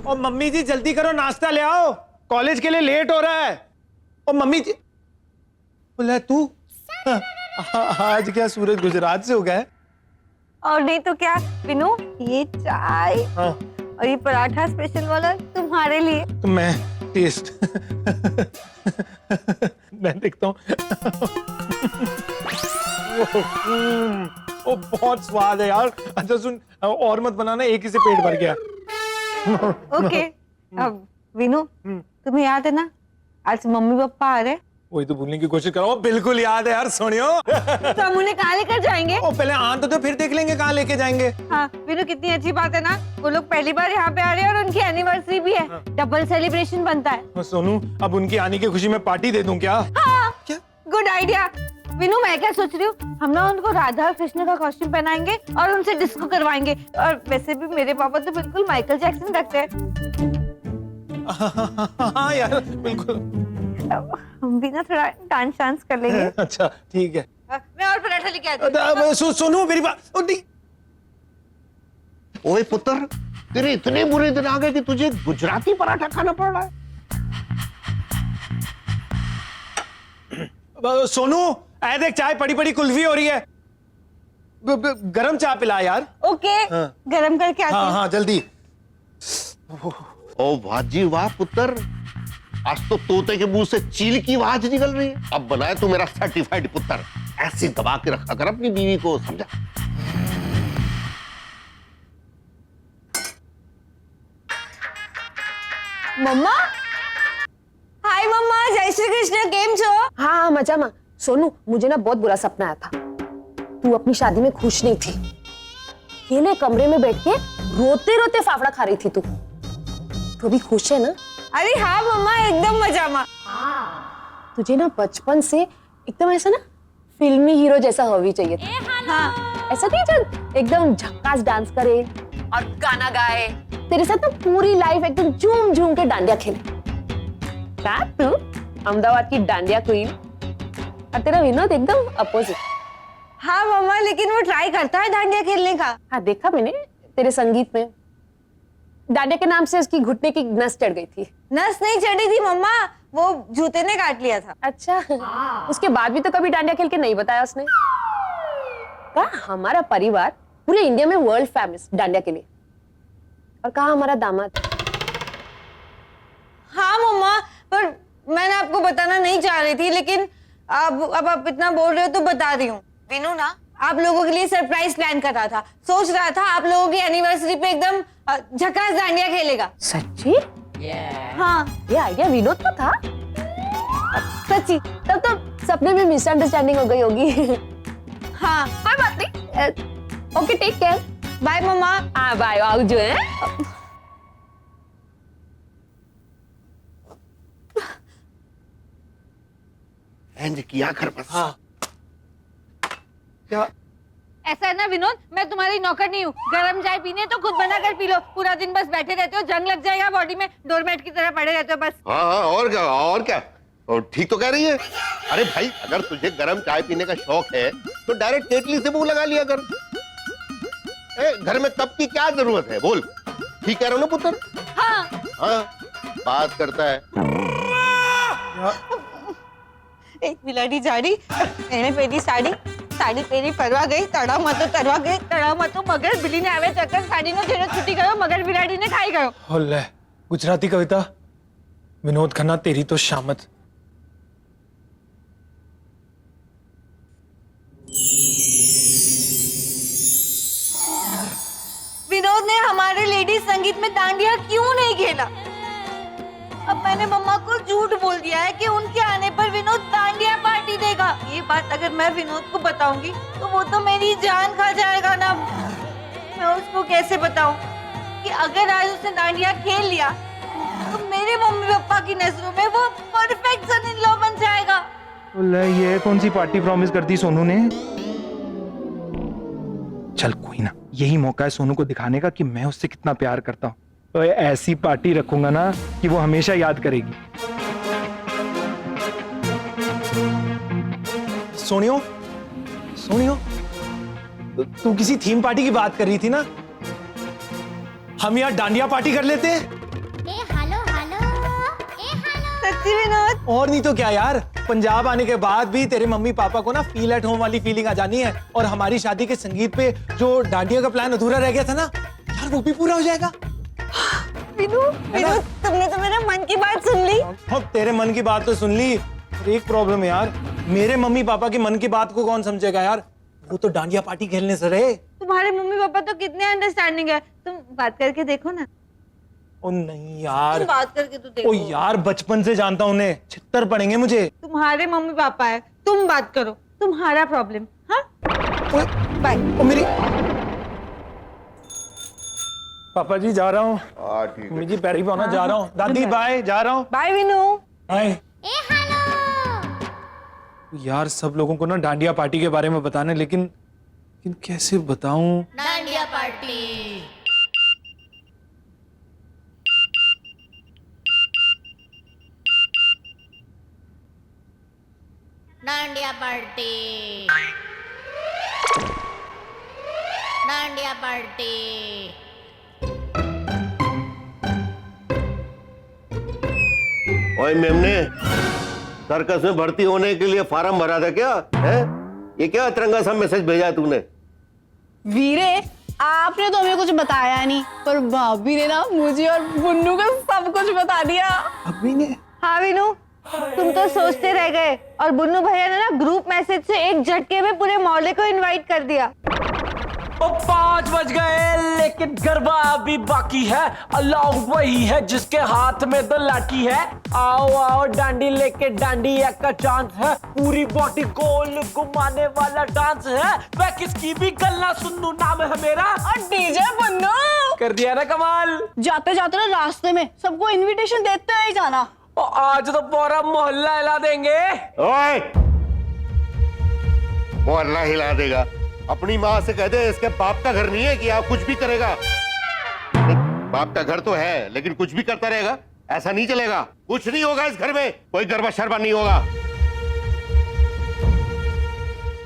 और मम्मी जी जल्दी करो, नाश्ता ले आओ, कॉलेज के लिए लेट हो रहा है। और मम्मी जी बोला तू आज क्या सूरज गुजरात से हो गया है? और नहीं तो क्या विनू, ये चाय और ये पराठा स्पेशल वाला तुम्हारे लिए। तो मैं टेस्ट मैं देखता हूँ। ओ बहुत स्वाद है यार। अच्छा सुन, और मत बनाना, एक ही से पेट भर गया। ओके। अब विनू, तुम्हें याद है ना आज मम्मी पापा आ रहे? वही तो भूलने की कोशिश करो। बिल्कुल याद है यार, सोनियो। तो हम उन्हें कहाँ लेकर जाएंगे? ओ पहले आन तो फिर देख लेंगे कहाँ लेके जाएंगे। हाँ विनू, कितनी अच्छी बात है ना, वो लोग पहली बार यहाँ पे आ रहे हैं और उनकी एनिवर्सरी भी है। डबल सेलिब्रेशन बनता है। सोनू, अब उनकी आने की खुशी में पार्टी दे दूं क्या? हाँ, क्या? Good idea. विनू, मैं क्या सोच रही हूँ, हम ना उनको राधा और कृष्ण का कॉस्ट्यूम पहनाएंगे और उनसे डिस्को करवाएंगे। और वैसे भी मेरे पापा तो बिल्कुल माइकल जैक्सन लगते हैं। हाँ यार बिल्कुल। हम भी ना थोड़ा डांस वांस कर लेंगे। अच्छा ठीक है। मैं और पराठा लेके आती हूँ। सोनू मेरी बात। ओए पुत्र, तेरे इतने बुरे दिन आ गए कि तुझे गुजराती पराठा खाना पड़ रहा है। सोनू ऐ देख, चाय पड़ी पड़ी कुल्फी हो रही है, गरम चाय पिला यार। ओके हाँ। गरम करके आती हूँ। हाँ हाँ जल्दी। ओ वाह जी वाह पुत्र, आज तो तोते के मुंह से चील की आवाज निकल रही है। अब बनाए तू मेरा सर्टिफाइड पुत्र, ऐसे दबा के रखा कर अपनी बीवी को, समझा? मम्मा, हाय मम्मा, जय श्री कृष्ण, केम छो? हाँ मजा मा। सोनू, मुझे ना बहुत बुरा सपना आया था। तू अपनी शादी में खुश नहीं थी, अकेले कमरे में बैठ के रोते रोते फाफड़ा खा रही थी तू। तो भी खुश है ना? अरे हाँ मम्मा, एकदम मजा मा। तुझे ना बचपन से एकदम ऐसा ना फिल्मी हीरो जैसा हॉबी चाहिए था। हाँ, ऐसा नहीं जो एकदम झक्कास डांस करे और गाना गाए, तेरे साथ ना पूरी लाइफ एकदम झूम झूम के डांडिया खेले। क्या तू अहमदाबाद की डांडिया क्वीन, और तेरा विनोद एकदम अपोजिट। हाँ मम्मा, लेकिन वो ट्राई करता है डांडिया खेलने का। हाँ देखा मैंने तेरे संगीत में, डांडिया के नाम से उसकी घुटने की नस चढ़ गई थी। नस नहीं चढ़ी थी मम्मा, वो जूते ने काट लिया था। अच्छा, उसके बाद भी तो कभी डांडिया खेल के नहीं बताया उसने। कहा हमारा परिवार पूरे इंडिया में वर्ल्ड फेमस डांडिया के लिए, और कहा हमारा दामाद। हाँ मम्मा, पर मैंने आपको बताना नहीं चाह रही थी, लेकिन अब आप इतना बोल रहे हो तो बता रही हूँ। विनू ना आप लोगों के लिए सरप्राइज प्लान कर रहा था, सोच रहा था आप लोगों की एनिवर्सरी पे एकदम झकास डांडिया खेलेगा। सच्ची? हाँ, ये आइडिया विनोद का था? सच्ची? तब तो सपने में मिसअंडरस्टैंडिंग हो गई होगी। हाँ, कोई बात नहीं। Okay, take care. बाय मम्मा। हाँ बाय, आओ जो है। एंज किया कर बस। हाँ क्या? ऐसा है ना विनोद, मैं तुम्हारी नौकर नहीं हूँ। गरम चाय पीनी है तो खुद बना कर पी लो। पूरा दिन बस बैठे रहते हो, जंग लग जाएगा बॉडी में, डोरमेट की तरह पड़े रहते हो बस। हाँ हाँ, और क्या और क्या, और ठीक तो कह रही है। अरे भाई, अगर तुझे गर्म चाय पीने का शौक है तो डायरेक्ट केतली से मुंह लगा लिया कर। घर में कप की क्या जरूरत है, बोल? ठीक कह रहा हूँ ना पुत्र? हाँ हाँ, बात करता है। एक बिलाड़ी जाड़ी, एने पेरी साड़ी, साड़ी पेरी परवा गई, तड़ा मतो तरवा गई, तड़ा मतो मगर बिल्ली ने आवे चक्कर साड़ी नो जेनो छुट्टी करो, मगर बिलाड़ी ने खाई गयो। होले गुजराती कविता, विनोद खन्ना तेरी तो शामत। विनोद ने हमारे लेडीज संगीत में डांडिया क्यों नहीं खेला? अब मैंने मम्मा को झूठ बोल दिया है कि उनके आने पर विनोद डांडिया पार्टी देगा। ये बात अगर मैं विनोद को बताऊंगी तो वो तो मेरी जान खा जाएगा ना। मैं उसको कैसे बताऊं कि अगर आज उसने डांडिया खेल लिया तो मेरे मम्मी पापा की नजरों में वो परफेक्ट सन इन लॉ बन जाएगा। होले ये कौन सी पार्टी प्रॉमिस कर दी सोनू ने? चल कोई ना, यही मौका है सोनू को दिखाने का कि मैं उससे कितना प्यार करता हूँ। तो ऐसी पार्टी रखूंगा ना कि वो हमेशा याद करेगी। सोनियो, सोनियो, तू किसी थीम पार्टी की बात कर रही थी ना? हम यहाँ डांडिया पार्टी कर लेते हैं। सच्ची विनोद? और नहीं तो क्या यार, पंजाब आने के बाद भी तेरे मम्मी पापा को ना फील एट होम वाली फीलिंग आ जानी है। और हमारी शादी के संगीत पे जो डांडिया का प्लान अधूरा रह गया था ना यार, वो भी पूरा हो जाएगा। विनोद, तुमने तो मेरे मन की बात सुन ली। अब तेरे मन की बात तो सुन ली, पर एक प्रॉब्लम है यार, मेरे मम्मी पापा की मन की बात को कौन समझेगा यार, वो तो डांडिया पार्टी खेलने से रहे। तुम्हारे मम्मी पापा तो कितने अंडरस्टैंडिंग है, तुम बात करके देखो ना। ओ नहीं यार, तुम बात करके तो देखो। ओ यार बचपन से जानता हूँ उन्हें, छित्तर पड़ेंगे मुझे। तुम्हारे मम्मी पापा है, तुम बात करो, तुम्हारा प्रॉब्लम। हाँ, बाय। ओ मेरी पापा जी जा रहा हूँ, ठीक है। मम्मी जी पैरी पाना जा रहा हूँ, दादी बाय, जा रहा हूँ। बाय विनू। बाय। यार सब लोगों को ना डांडिया पार्टी के बारे में बताना है, लेकिन कैसे बताऊं? Dandiya party. Dandiya party. Dandiya party. ओए मेमने, सर्कस में भर्ती होने के लिए फॉर्म भरा था क्या? है ये क्या अतरंगा सा मैसेज भेजा तूने? वीरे, आपने तो हमें कुछ बताया नहीं, पर भाभी ने ना मुझे और बुन्नू को सब कुछ बता दिया। अभी ने? हाँ विनू, तुम तो सोचते रह गए और बुन्नू भैया ने ना ग्रुप मैसेज से एक झटके में पूरे मोहल्ले को इनवाइट कर दिया। 5 बज गए लेकिन गरबा अभी बाकी है। अलाउ वही है जिसके हाथ में तो लाठी है। आओ आओ डांडी लेके डांडिया का चांस है। पूरी बॉडी गोल घुमाने वाला डांस है। वह किसकी भी गल्ला सुन्नू नाम है मेरा। और डीजे बुन्नू कर दिया ना कमाल। जाते जाते ना रास्ते में सबको इनविटेशन देते ही जाना। और आज तो पूरा मोहल्ला हिला देंगे। ओए मोहल्ला हिला देगा? अपनी माँ से कह दे इसके बाप का घर नहीं है कि आप कुछ भी करेगा। बाप का घर तो है लेकिन कुछ भी करता रहेगा, ऐसा नहीं चलेगा। कुछ नहीं होगा इस घर में, कोई गरबा शरबा नहीं होगा।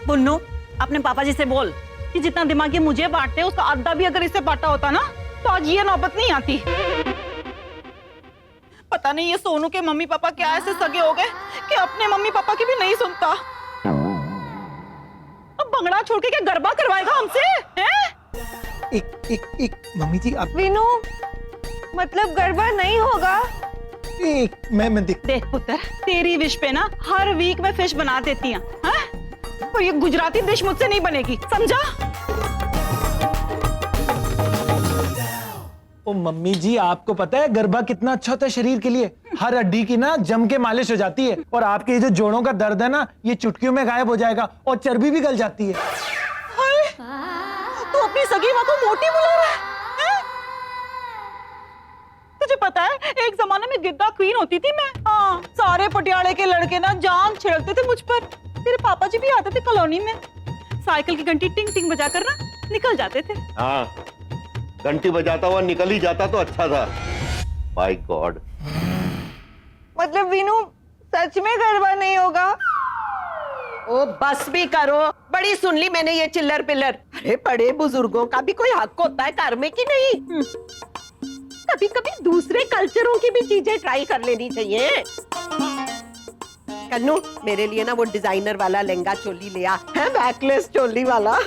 बुन्नू, अपने पापा जी से बोल कि जितना दिमाग ये मुझे बांटते हैं उसका आधा भी अगर इसे बांटा होता ना तो आज ये नौबत नहीं आती। पता नहीं ये सोनू के मम्मी पापा क्या ऐसे सगे हो गए कि अपने मम्मी पापा की भी नहीं सुनता। अब बंगड़ा छोड़ के क्या गरबा करवाएगा हमसे? हैं? एक मम्मी जी आप विनू, मतलब गरबा नहीं होगा? मैं देख पुत्र, तेरी विश पे ना हर वीक में फिश बना देती हैं, हैं? और ये गुजराती डिश मुझसे नहीं बनेगी, समझा? ओ मम्मी जी, आपको पता है गरबा कितना अच्छा होता है शरीर के लिए? हर हड्डी की ना जम के मालिश हो जाती है और आपके ये जो जोड़ों का दर्द है ना ये चुटकियों में गायब हो जाएगा और चर्बी भी गल जाती है। तू अपनी सगी माँ को मोटी बुला रहा है? तुझे पता है एक जमाने में गिद्दा क्वीन होती थी मैं। हाँ, सारे पटियाले के लड़के ना जान छिड़कते थे मुझ पर। तेरे पापा जी भी आते थे कॉलोनी में, साइकिल की घंटी टिंग टिंग बजा कर ना निकल जाते थे। हाँ, घंटी बजाता हुआ निकल ही जाता तो अच्छा था। My God. मतलब विनू सच में गरबा नहीं होगा? ओ बस भी करो, बड़ी सुन ली मैंने ये चिल्लर पिल्लर। अरे बड़े बुजुर्गों का भी कोई हक होता है घर में कि नहीं? कभी कभी दूसरे कल्चरों की भी चीजें ट्राई कर लेनी चाहिए। कन्नू, मेरे लिए ना वो डिजाइनर वाला लहंगा चोली ले आ, है बैकलेस चोली वाला।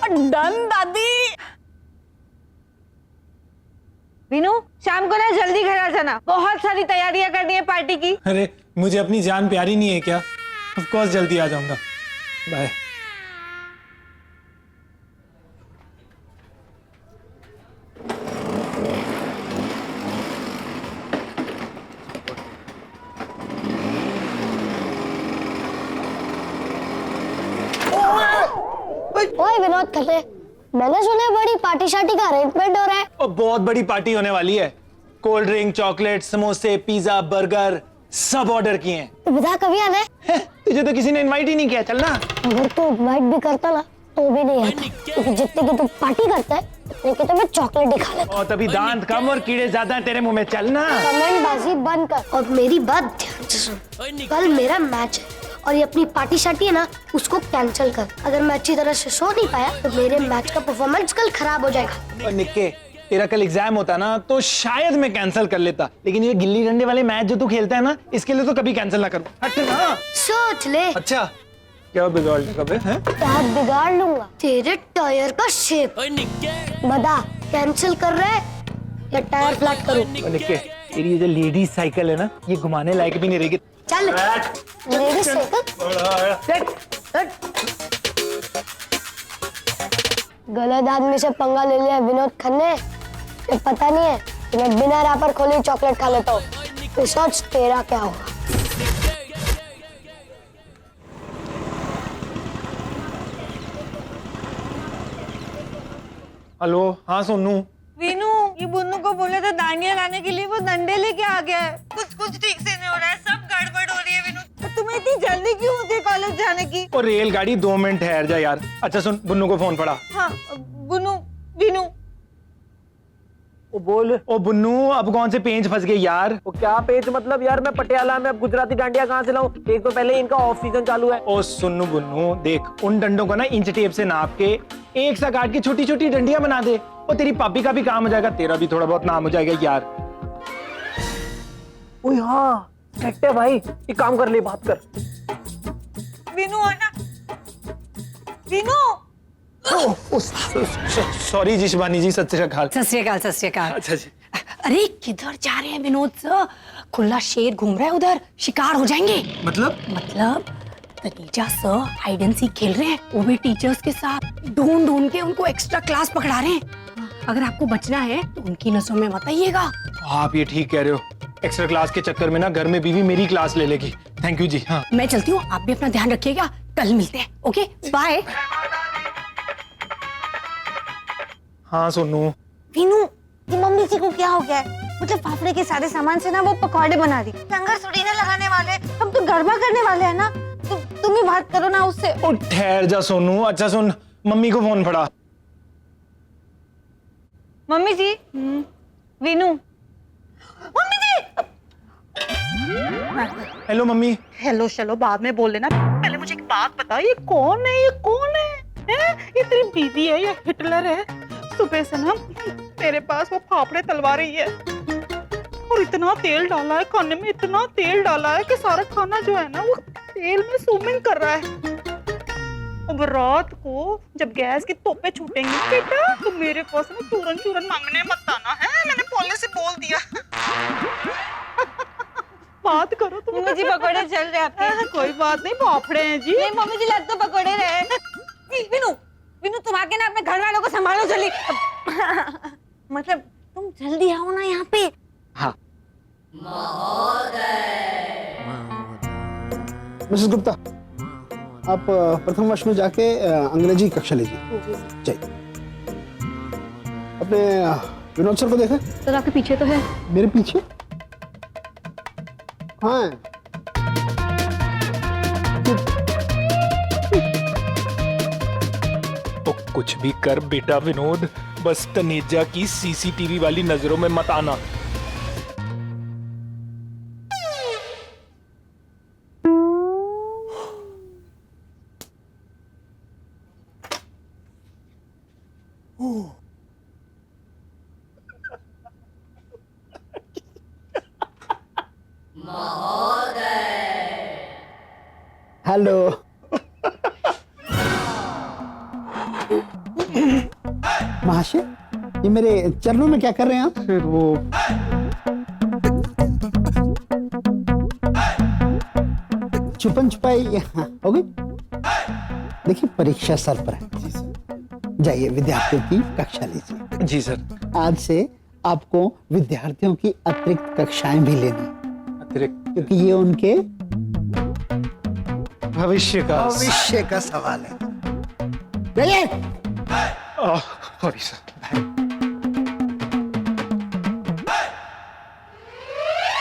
डन दादी। विनू, शाम को ना जल्दी घर आ जाना, बहुत सारी तैयारियां करनी है पार्टी की। अरे मुझे अपनी जान प्यारी नहीं है क्या? ऑफ कोर्स जल्दी आ जाऊंगा। बाय। ओए विनोद खटे, मैंने सुना है बड़ी पार्टी शार्टी का अरेंजमेंट हो रहा है। और बहुत बड़ी पार्टी होने वाली है। कोल्ड ड्रिंक, चॉकलेट, समोसे, पिज्जा, बर्गर सब ऑर्डर किए हैं। तो बता कभी आना है? तुझे तो किसी ने इनवाइट ही नहीं किया। चलना। अगर तू इनवाइट भी करता ना तो भी नहीं आता, क्योंकि जितने की तू पार्टी करता है उतने की तो मैं चॉकलेट ही खा लेता। और तभी दांत कम और कीड़े ज्यादा हैं तेरे मुंह में। चलना। कमेंट बाजी बंद कर और मेरी बात ध्यान से सुन। कल मेरा मैच है और ये अपनी पार्टी शार्टी है ना उसको कैंसिल कर। अगर मैं अच्छी तरह से सो नहीं पाया तो मेरे मैच का परफॉर्मेंस कल खराब हो जाएगा। और निक्के, तेरा कल एग्जाम होता ना तो शायद मैं कैंसिल कर लेता, लेकिन ये गिल्ली डंडे वाले मैच जो तू खेलता है ना, इसके लिए तो कभी कैंसिल ना करूं। हट ना। सोच ले, अच्छा क्या बिगाड़ देगा बे? हैं? क्या बिगाड़ लूंगा? तेरे टायर का शेप। बता, कैंसिल कर रहे या टायर फ्लैट करूं? निक्के, तेरी ये जो लेडीज साइकिल है ना, ये घुमाने लायक भी नहीं रहेगी। चल लेडीज साइकिल। गलत आदमी से पंगा ले लिया विनोद खन्ने। ये पता नहीं है कि मैं बिना रैपर खोले चॉकलेट खा लेता हूँ। तो सोच तेरा क्या होगा। हेलो, हाँ सोनू। वीनू, ये बुन्नू को बोले थे दांडिया लाने के लिए, वो डंडे लेके आ गया है। कुछ ठीक से नहीं हो रहा है, सब गड़बड़ हो रही है। वीनू, तो तुम्हें इतनी जल्दी क्यों होती है कॉलेज जाने की? और रेलगाड़ी 2 मिनट ठहर जा यार। अच्छा सुन, बुन्नू को फोन पड़ा। हाँ बुन्नू, वीनू। वो बोल। ओ बुन्नू, अब कौन से पेंच फंस गए यार? वो क्या पेच मतलब यार, मैं पटियाला में अब गुजराती डांडिया कहाँ से लाऊं? एक तो पहले इनका ऑफ सीजन चालू है। ओ सुन्नू बुन्नू, देख उन डंडों को ना इंच टेप से नाप के एक सा काट के छोटी छोटी डंडियां बना दे, और तेरी पापी का भी काम हो जाएगा, तेरा भी थोड़ा बहुत नाम हो जाएगा यार। ओए हाँ, सेट है भाई, एक काम कर ले, बात कर। वीनू आना। वीनू। सॉरी जी शिवानी जी, सत श्री अकाल। सत श्री अकाल, सत श्री अकाल। अच्छा जी। अरे किधर जा रहे हैं विनोद सर? खुला शेर घूम रहा है उधर, शिकार हो जाएंगे। मतलब तनीजा सर हाइड एंड सीक खेल रहे हैं, वो भी टीचर्स के साथ। ढूंढ ढूंढ के उनको एक्स्ट्रा क्लास पकड़ा रहे हैं। अगर आपको बचना है तो उनकी नसों में मत आइएगा। आप ये ठीक कह रहे हो, एक्स्ट्रा क्लास के चक्कर में ना घर में बीवी मेरी क्लास ले लेगी। थैंक यू जी। हाँ मैं चलती हूँ, आप भी अपना ध्यान रखिएगा, कल मिलते हैं। Okay bye. हाँ सोनू। वीनू, ये मम्मी जी को क्या हो गया है? मतलब फाफड़े के सारे सामान से ना वो पकौड़े बना रही, लंगर सुड़ीने लगाने वाले, हम तो गरबा करने वाले हैं ना। तुम ही बात करो ना उससे। ओ ठहर जा सोनू। अच्छा सुन, मम्मी को फोन पड़ा। Mummy ji. Veenu. Mummy ji. Hello mummy. Hello चलो बाद में बोल लेना, पहले मुझे एक बात बता, ये कौन है? ये कौन है? ये तेरी बीवी है या हिटलर है? सुबह से ना मेरे पास वो फाफड़े तलवा रही है, और इतना तेल डाला है खाने में, इतना तेल डाला है कि सारा खाना जो है ना वो तेल में स्विमिंग कर रहा है। अब रात को जब गैस की तोपे छूटेंगी बेटा, तो मेरे पास ना चूरन चूरन मांगने मत आना है, मैंने पहले से बोल दिया। बात करो तुम। मम्मी जी पकौड़े चल रहे आपके। कोई बात नहीं, फाफड़े हैं जी। नहीं मम्मी जी, लग तो पकौड़े रहे। वीनू, वीनू तुम आके ना अपने घर वालों को संभालो जल्दी। मतलब तुम जल्दी आओ ना यहाँ पे। हाँ। मिसेस गुप्ता, आप प्रथम वर्ष में जाके अंग्रेजी कक्षा लीजिए। चाहिए। अपने विनोद सर को देखा? सर आपके पीछे तो है। मेरे पीछे? हाँ। तो कुछ भी कर बेटा विनोद, बस तनेजा की सीसीटीवी वाली नजरों में मत आना। हेलो। महाशय, ये मेरे चरणों में क्या कर रहे हैं आप? फिर वो छुपन छुपाई हो गई। देखिए परीक्षा सर पर है, जाइए विद्यार्थियों की कक्षा लीजिए। जी सर। आज से आपको विद्यार्थियों की अतिरिक्त कक्षाएं भी लेनी, अतिरिक्त क्योंकि ये उनके भविष्य का सवाल है। जाइए। Sorry sir.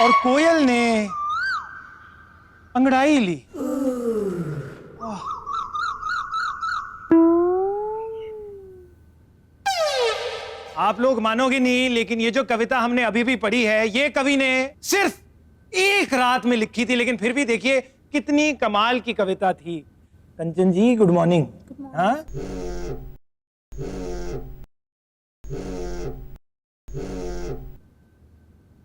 और कोयल ने अंगड़ाई ली। आप लोग मानोगे नहीं, लेकिन ये जो कविता हमने अभी भी पढ़ी है, ये कवि ने सिर्फ एक रात में लिखी थी, लेकिन फिर भी देखिए कितनी कमाल की कविता थी। कंचन जी गुड मॉर्निंग। हाँ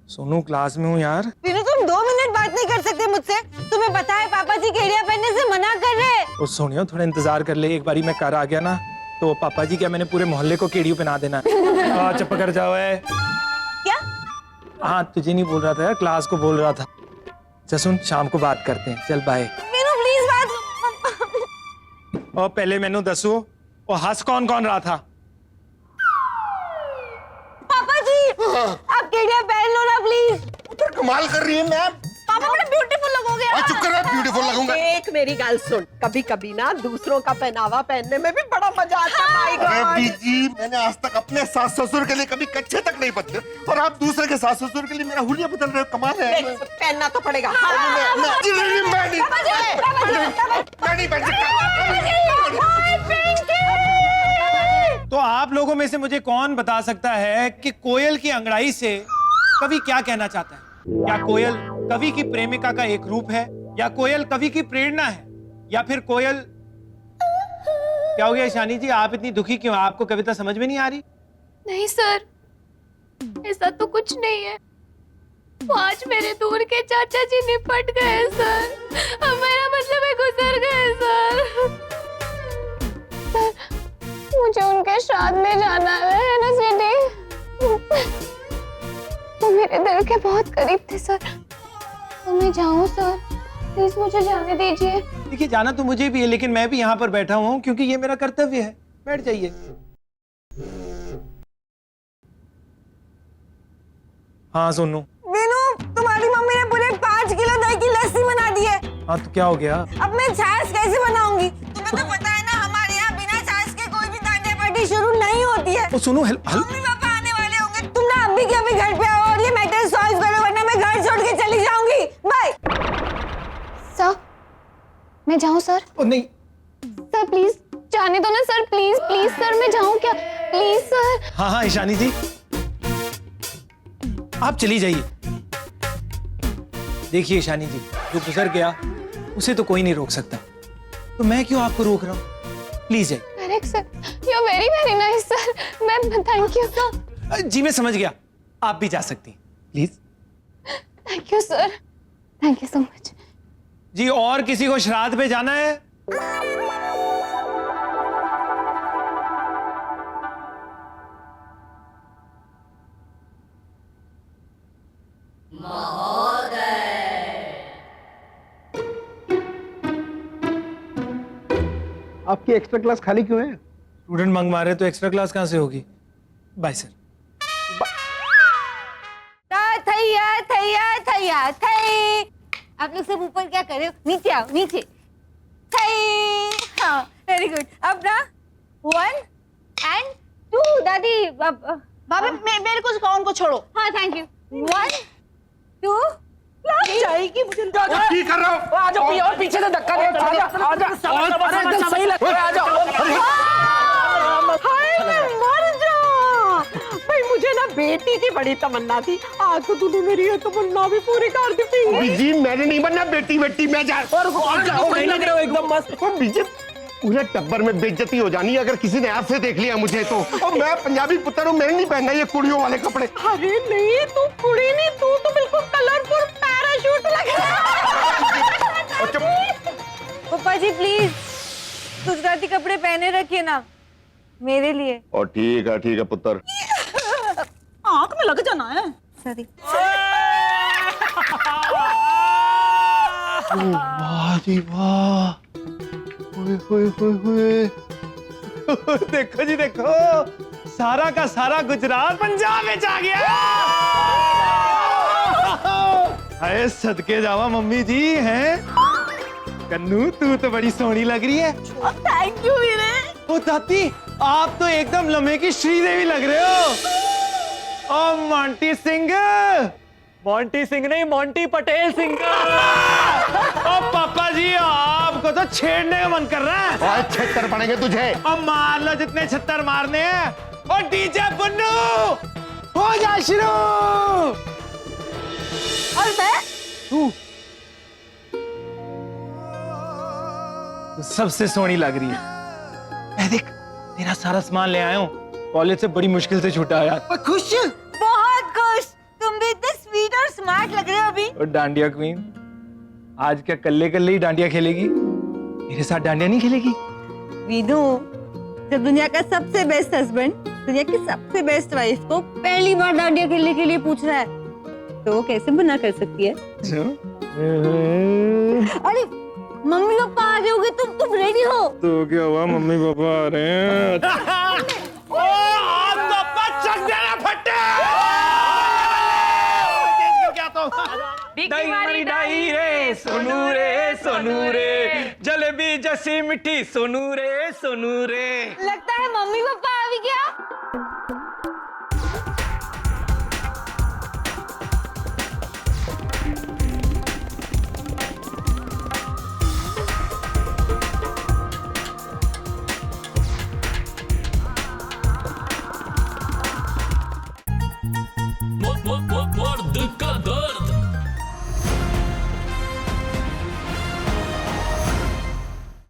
सोनू क्लास में हूँ यार। विनू तुम 2 मिनट बात नहीं कर सकते मुझसे? तुम्हें पता है पापा जी केड़िया पहनने से मना कर रहे हैं। ओ सोनिया थोड़ा इंतजार कर ले, एक बारी मैं घर आ गया ना तो पापा जी क्या मैंने पूरे मोहल्ले को केड़ियों पहना देना है। चुप कर जाओ है। क्या? हाँ तुझे नहीं बोल रहा था यार, क्लास को बोल रहा था। चल सुन, शाम को बात करते हैं, चल बाय। विनू प्लीज बात। और पहले मैनू दसो और हंस कौन कौन रहा था? पापा जी आप केड़िया पहन लो ना प्लीज। तो कमाल कर रही है मैम। पापा बड़ा ब्यूटीफुल लगोगे। और चुप कर रहा, ब्यूटीफुल लगूंगा। एक मेरी गाल सुन, कभी कभी ना दूसरों का पहनावा पहनने में भी बड़ा मजा आता है। माय अरे गॉड। बीजी, मैंने आज तक अपने सास ससुर के लिए कभी कच्चे तक नहीं बदले और आप दूसरे के सास ससुर के लिए मेरा हुलिया बदल रहे हो। कमाल है। पहनना तो पड़ेगा। मैं नहीं पहन सकता। तो आप लोगों में से मुझे कौन बता सकता है कि कोयल की अंगड़ाई से कवि क्या कहना चाहता है? क्या कोयल कवि की प्रेमिका का एक रूप है, या कोयल कवि की प्रेरणा है, या फिर कोयल क्या हो गया ईशानी जी, आप इतनी दुखी क्यों? आपको कविता समझ में नहीं आ रही? नहीं सर, ऐसा तो कुछ नहीं है। वो आज मेरे दूर के चाचा जी निपट गए सर, अब मेरा मतलब है गुजर गए सर। सर मुझे उनके श्राद्ध में जाना है ना सिटी। वो मेरे दिल के बहुत करीब थे सर, तो मैं जाऊं सर? प्लीज मुझे जाने दीजिए। देखिए जाना तो मुझे भी है, लेकिन मैं भी यहाँ पर बैठा हूँ क्योंकि ये मेरा कर्तव्य है। बैठ जाइए। हाँ सोनू। विनू तुम्हारी मम्मी ने पूरे 5 किलो दही की लस्सी बना दी है। हाँ तो क्या हो गया? अब मैं छाछ कैसे बनाऊंगी? तुम्हें तो पता है ना हमारे यहाँ बिना छाछ के कोई भी दांडिया पार्टी शुरू नहीं होती है। ओ सोनू मम्मी पापा आने वाले होंगे, तुम ना अभी के अभी घर पे आओ और ये मैटर सॉल्व करो, वरना मैं घर छोड़ के चली जाऊंगी। बाय। सर मैं जाऊं सर? ओ नहीं सर प्लीज जाने दो ना सर, प्लीज प्लीज सर, मैं जाऊं क्या? Please sir. हाँ हाँ ईशानी जी आप चली जाइए। देखिए ईशानी जी, जो गुजर गया उसे तो कोई नहीं रोक सकता, तो मैं क्यों आपको रोक रहा हूँ? प्लीज जाइए। Correct sir, you are very very nice sir. मैं थैंक यू सर। जी मैं समझ गया, आप भी जा सकती हैं please. Thank you sir, thank you so much. जी और किसी को श्राद्ध पे जाना है? आपकी एक्स्ट्रा क्लास खाली क्यों है? स्टूडेंट मंगवा रहे तो एक्स्ट्रा क्लास कहां से होगी? Bye sir. थैया थैया थैया थै। आप लोग सब ऊपर क्या कर रहे हो? नीचे आओ, नीचे। थै। हाँ वेरी गुड। अब ना 1 and 2 दादी। भाभी मेरे को कौन को छोड़ो। हाँ थैंक यू। 1 2 जाएगी मुझे। ठीक कर रहा हूँ। आ जाओ और पीछे से धक्का दे। आजा सही लग रहा है। आ जाओ। हाय मैं मर जाऊं। भाई मुझे ना बेटी की बड़ी तमन्ना थी, आज तो तूने मेरी ये तमन्ना भी पूरी कर दी। बीजी मैंने नहीं बनना बेटी बेटी, मैं जा। और सही लग रहे हो एकदम मस्त। ओ बीजी पूरे टब्बर में बेइज्जती हो जानी अगर किसी ने ऐसे देख लिया मुझे तो। और मैं पंजाबी पुत्र हूँ, मैंने नहीं पहनना ये कुड़ियों वाले कपड़े। अरे नहीं तू कुड़ी नहीं, तू तो बिल्कुल कलरफुल पैराशूट लग रहा है। पापा जी प्लीज गुजराती कपड़े पहने रखिए ना मेरे लिए। और ठीक है पुत्र। आंख में लग जाना है। सॉरी। वाह जी वाह। होए। देखो जी देखो, सारा का सारा गुजरात पंजाब में आ गया। अरे सदके जावा मम्मी जी हैं। कन्नू तू तो बड़ी सोहनी लग रही है। थैंक यू वीरे। ओ दादी आप तो एकदम लम्हे की श्रीदेवी लग रहे हो। ओ मोंटी सिंह। मोंटी सिंह नहीं, मोंटी पटेल सिंह। ओ पापा जी आपको तो छेड़ने का मन कर रहा है। और छत्तर पड़ेंगे तुझे। अब मार लो जितने छत्तर मारने हैं। और डीजे बुन्नू हो जा शुरू। और मैं तू सबसे सोहनी लग रही है। मैं देख तेरा सारा सामान ले आया हूँ, कॉलेज से बड़ी मुश्किल से छूटा यार। खुश? बहुत खुश। तुम भी इतने स्वीट और डांडिया क्वीन, आज क्या कल्ले कल्ले ही डांडिया खेलेगी? मेरे साथ डांडिया नहीं खेलेगी? विनू, जब दुनिया का सबसे बेस्ट हस्बैंड दुनिया की सबसे बेस्ट वाइफ को पहली बार डांडिया खेलने के लिए पूछ रहा है, तो वो कैसे मना कर सकती है? अरे मम्मी पापा आ जाओगे तुम रेडी हो? तो क्या हुआ, मम्मी पापा आ रहे हैं। ओ आप तो बच्चक देना फट्टे। क्या तो मरी डाई रे सोनू रे जलेबी जैसी मिठी सोनू रे लगता है मम्मी पापा आ भी गया। मर्द का दर्द